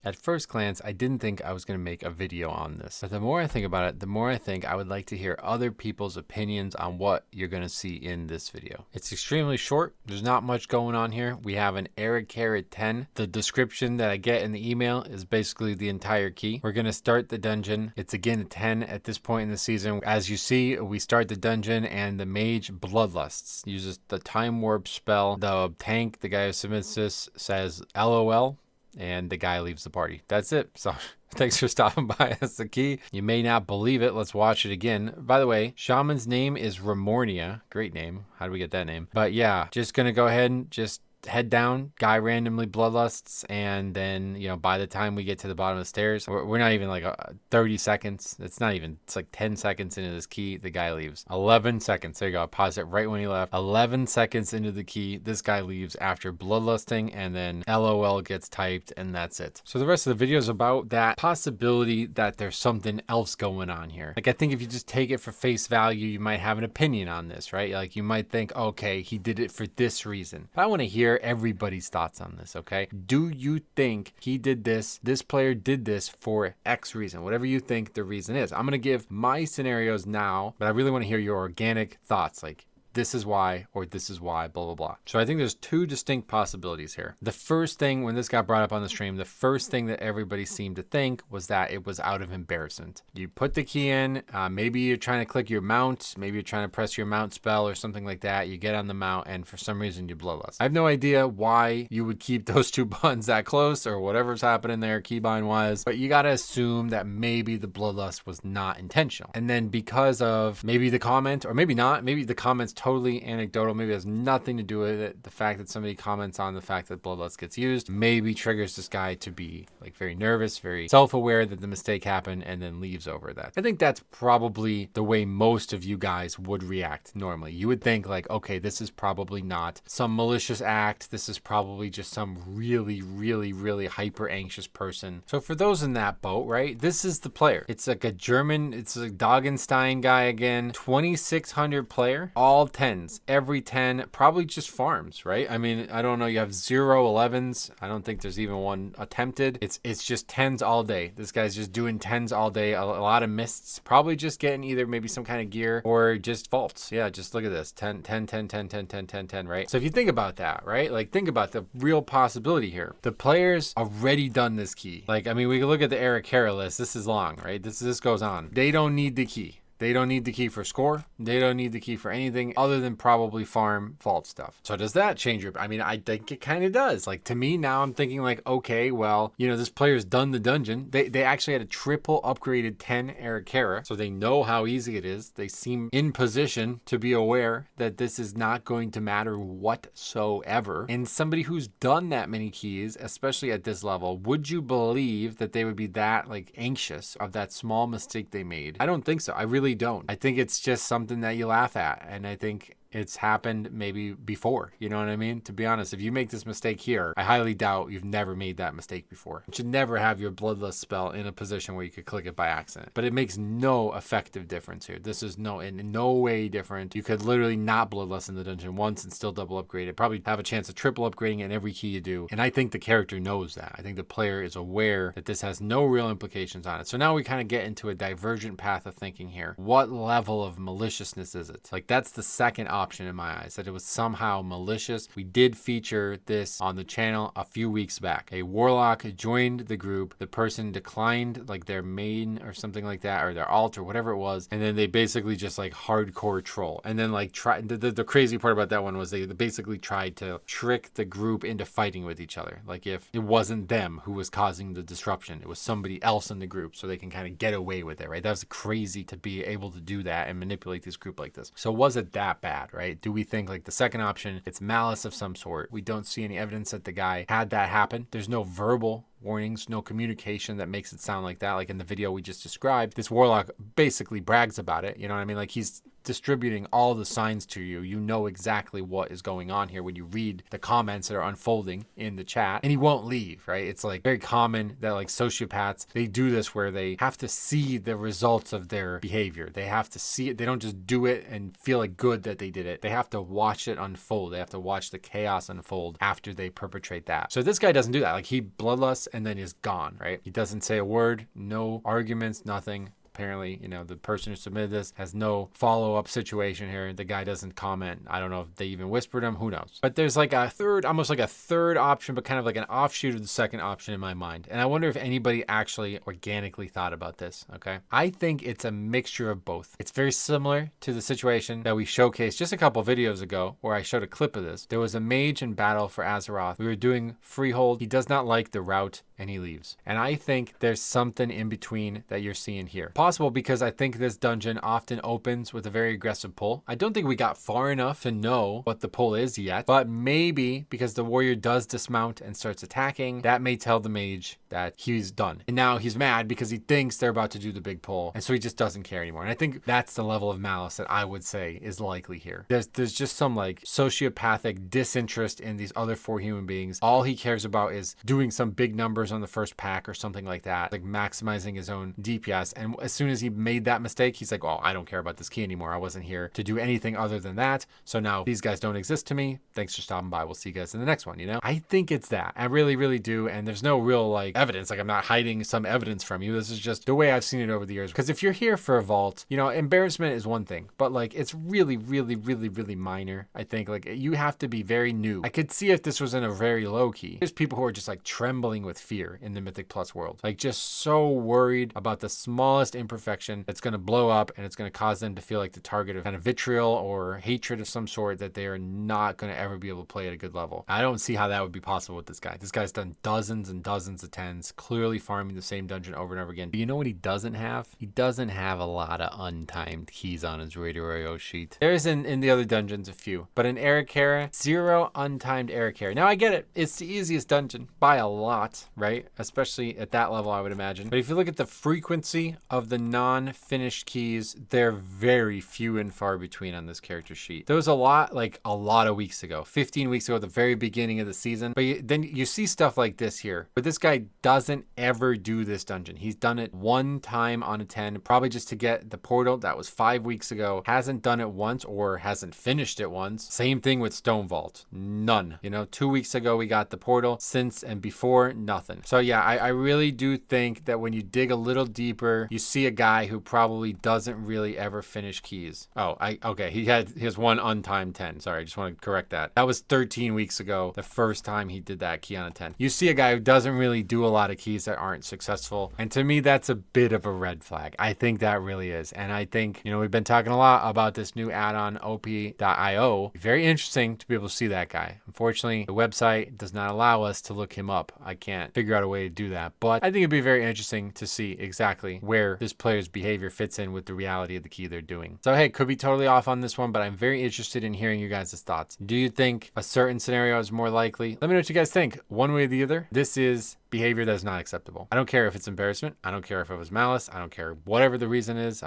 At first glance, I didn't think I was going to make a video on this, but the more I think about it, the more I think I would like to hear other people's opinions on what you're going to see in this video. It's extremely short. There's not much going on here. We have an Ara-Kara 10. The description that I get in the email is basically the entire key. We're going to start the dungeon. It's again a 10 at this point in the season. As you see, we start the dungeon and the mage Bloodlusts uses the time warp spell. The tank, the guy who submits this, says LOL. And the guy leaves the party. That's it. So thanks for stopping by. That's the key. You may not believe it. Let's watch it again. By the way, Shaman's name is Ramornia. Great name. How do we get that name? But yeah, just going to go ahead and just head down, guy randomly bloodlusts, and then, you know, by the time we get to the bottom of the stairs, we're not even like 30 seconds. It's not even, it's like 10 seconds into this key, the guy leaves. 11 seconds. There you go. I paused it right when he left. 11 seconds into the key, this guy leaves after bloodlusting, and then LOL gets typed, and that's it. So the rest of the video is about that possibility that there's something else going on here. Like, I think if you just take it for face value, you might have an opinion on this, right? Like, you might think, okay, he did it for this reason. But I want to hear everybody's thoughts on this, okay? Do you think he did this player did this for X reason? Whatever you think the reason is. I'm going to give my scenarios now, but I really want to hear your organic thoughts. Like, this is why, or this is why, blah, blah, blah. So I think there's two distinct possibilities here. The first thing, when this got brought up on the stream, the first thing that everybody seemed to think was that it was out of embarrassment. You put the key in, maybe you're trying to click your mount, maybe you're trying to press your mount spell or something like that. You get on the mount, and for some reason you bloodlust. I have no idea why you would keep those two buttons that close or whatever's happening there keybind-wise, but you got to assume that maybe the bloodlust was not intentional. And then because of maybe the comment, or maybe not, maybe the comment's totally anecdotal, maybe it has nothing to do with it. The fact that somebody comments on the fact that bloodlust gets used maybe triggers this guy to be like very nervous, very self-aware that the mistake happened, and then leaves over that. I think that's probably the way most of you guys would react normally. You would think like, okay, this is probably not some malicious act. This is probably just some really, really, really hyper anxious person. So for those in that boat, right, this is the player. It's like a German, it's a Dagenstein guy again, 2,600 player, all 10s, every 10, probably just farms, right? I mean, I don't know, you have 0 11s. I don't think there's even one attempted. It's just 10s all day. This guy's just doing 10s all day, a lot of mists, probably just getting either maybe some kind of gear or just faults. Yeah, just look at this, 10, 10, 10, 10, 10, 10, 10, 10, right? So if you think about that, right? Like, think about the real possibility here. The player's already done this key. Like, I mean, we can look at the Ara-Kara list. This is long, right? This goes on. They don't need the key. They don't need the key for score. They don't need the key for anything other than probably farm fault stuff. So does that change your, I mean, I think it kind of does. Like, to me now, I'm thinking like, okay, well, you know, this player's done the dungeon. They actually had a triple upgraded 10 Ara-Kara, so they know how easy it is. They seem in position to be aware that this is not going to matter whatsoever. And somebody who's done that many keys, especially at this level, would you believe that they would be that like anxious of that small mistake they made? I don't think so. I really don't. I think it's just something that you laugh at, and I think it's happened maybe before, you know what I mean? To be honest, if you make this mistake here, I highly doubt you've never made that mistake before. You should never have your bloodlust spell in a position where you could click it by accident. But it makes no effective difference here. This is in no way different. You could literally not bloodlust in the dungeon once and still double upgrade it. Probably have a chance of triple upgrading in every key you do. And I think the character knows that. I think the player is aware that this has no real implications on it. So now we kind of get into a divergent path of thinking here. What level of maliciousness is it? Like, that's the second option in my eyes, that it was somehow malicious. We did feature this on the channel a few weeks back. A warlock joined the group. The person declined like their main or something like that, or their alt or whatever it was, and then they basically just like hardcore troll. And then like the crazy part about that one was they basically tried to trick the group into fighting with each other. Like, if it wasn't them who was causing the disruption, it was somebody else in the group, so they can kind of get away with it, right? That was crazy to be able to do that and manipulate this group like this. So was it that bad, right? Do we think like the second option, it's malice of some sort? We don't see any evidence that the guy had that happen. There's no verbal warnings, no communication that makes it sound like that. Like in the video we just described, this warlock basically brags about it. You know what I mean? Like, he's distributing all the signs to you. You know exactly what is going on here when you read the comments that are unfolding in the chat, and he won't leave, right? It's like very common that like sociopaths, they do this where they have to see the results of their behavior. They have to see it. They don't just do it and feel like good that they did it. They have to watch it unfold. They have to watch the chaos unfold after they perpetrate that. So this guy doesn't do that. Like he bloodlusts and then is gone, right? He doesn't say a word, no arguments, nothing. Apparently, you know, the person who submitted this has no follow-up situation here. The guy doesn't comment. I don't know if they even whispered him. Who knows? But there's like a third, almost like a third option, but kind of like an offshoot of the second option in my mind. And I wonder if anybody actually organically thought about this, okay? I think it's a mixture of both. It's very similar to the situation that we showcased just a couple videos ago where I showed a clip of this. There was a mage in battle for Azeroth. We were doing freehold. He does not like the route and he leaves. And I think there's something in between that you're seeing here. Possible because I think this dungeon often opens with a very aggressive pull. I don't think we got far enough to know what the pull is yet, but maybe because the warrior does dismount and starts attacking, that may tell the mage that he's done. And now he's mad because he thinks they're about to do the big pull, and so he just doesn't care anymore. And I think that's the level of malice that I would say is likely here. There's just some like sociopathic disinterest in these other 4 human beings. All he cares about is doing some big numbers on the first pack or something like that, like maximizing his own DPS. And as soon as he made that mistake, he's like, oh, I don't care about this key anymore. I wasn't here to do anything other than that. So now these guys don't exist to me. Thanks for stopping by. We'll see you guys in the next one, you know? I think it's that. I really, really do. And there's no real like evidence. Like I'm not hiding some evidence from you. This is just the way I've seen it over the years. Because if you're here for a vault, you know, embarrassment is one thing, but like it's really, really, really, really minor. I think like you have to be very new. I could see if this was in a very low key. There's people who are just like trembling with fear in the Mythic Plus world. Like just so worried about the smallest imperfection that's going to blow up and it's going to cause them to feel like the target of kind of vitriol or hatred of some sort that they are not going to ever be able to play at a good level. I don't see how that would be possible with this guy. This guy's done dozens and dozens of 10s, clearly farming the same dungeon over and over again. But you know what he doesn't have? He doesn't have a lot of untimed keys on his Radio sheet. There's in the other dungeons a few, but in Ara-Kara, 0 untimed Ara-Kara. Now I get it. It's the easiest dungeon by a lot, right? Especially at that level, I would imagine. But if you look at the frequency of the non-finished keys, they're very few and far between on this character sheet. There was a lot of weeks ago, 15 weeks ago, at the very beginning of the season. But then you see stuff like this here. But this guy doesn't ever do this dungeon. He's done it one time on a 10, probably just to get the portal. That was 5 weeks ago. Hasn't done it once or hasn't finished it once. Same thing with Stone Vault. None. You know, 2 weeks ago we got the portal. Since and before, nothing. So yeah, I really do think that when you dig a little deeper, you see a guy who probably doesn't really ever finish keys. Oh, okay. He has one untimed 10. Sorry, I just want to correct that. That was 13 weeks ago, the first time he did that key on a 10. You see a guy who doesn't really do a lot of keys that aren't successful. And to me, that's a bit of a red flag. I think that really is. And I think, you know, we've been talking a lot about this new add-on op.io. Very interesting to be able to see that guy. Unfortunately, the website does not allow us to look him up. I can't figure out a way to do that. But I think it'd be very interesting to see exactly where this player's behavior fits in with the reality of the key they're doing. So hey, could be totally off on this one, but I'm very interested in hearing you guys' thoughts. Do you think a certain scenario is more likely? Let me know what you guys think. One way or the other, this is behavior that is not acceptable. I don't care if it's embarrassment. I don't care if it was malice. I don't care whatever the reason is.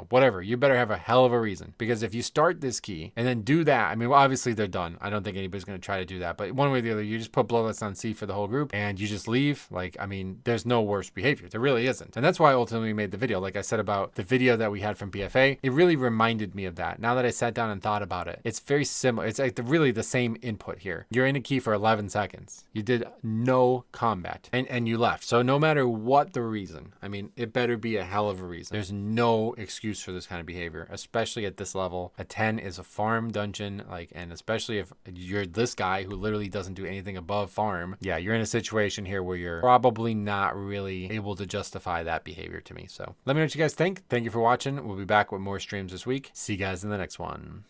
Whatever. You better have a hell of a reason, because if you start this key and then do that, I mean, well, obviously they're done. I don't think anybody's going to try to do that, but one way or the other, you just put bloodless on C for the whole group and you just leave. Like, I mean, there's no worse behavior. There really isn't. And that's why I ultimately made the video. Like I said about the video that we had from BFA, it really reminded me of that. Now that I sat down and thought about it, it's very similar. It's like really the same input here. You're in a key for 11 seconds. You did no combat and you left. So no matter what the reason, I mean, it better be a hell of a reason. There's no excuse for this kind of behavior, especially at this level. A 10 is a farm dungeon, and especially if you're this guy who literally doesn't do anything above farm. Yeah, you're in a situation here where you're probably not really able to justify that behavior to me. So let me know what you guys think. Thank you for watching. We'll be back with more streams this week. See you guys in the next one.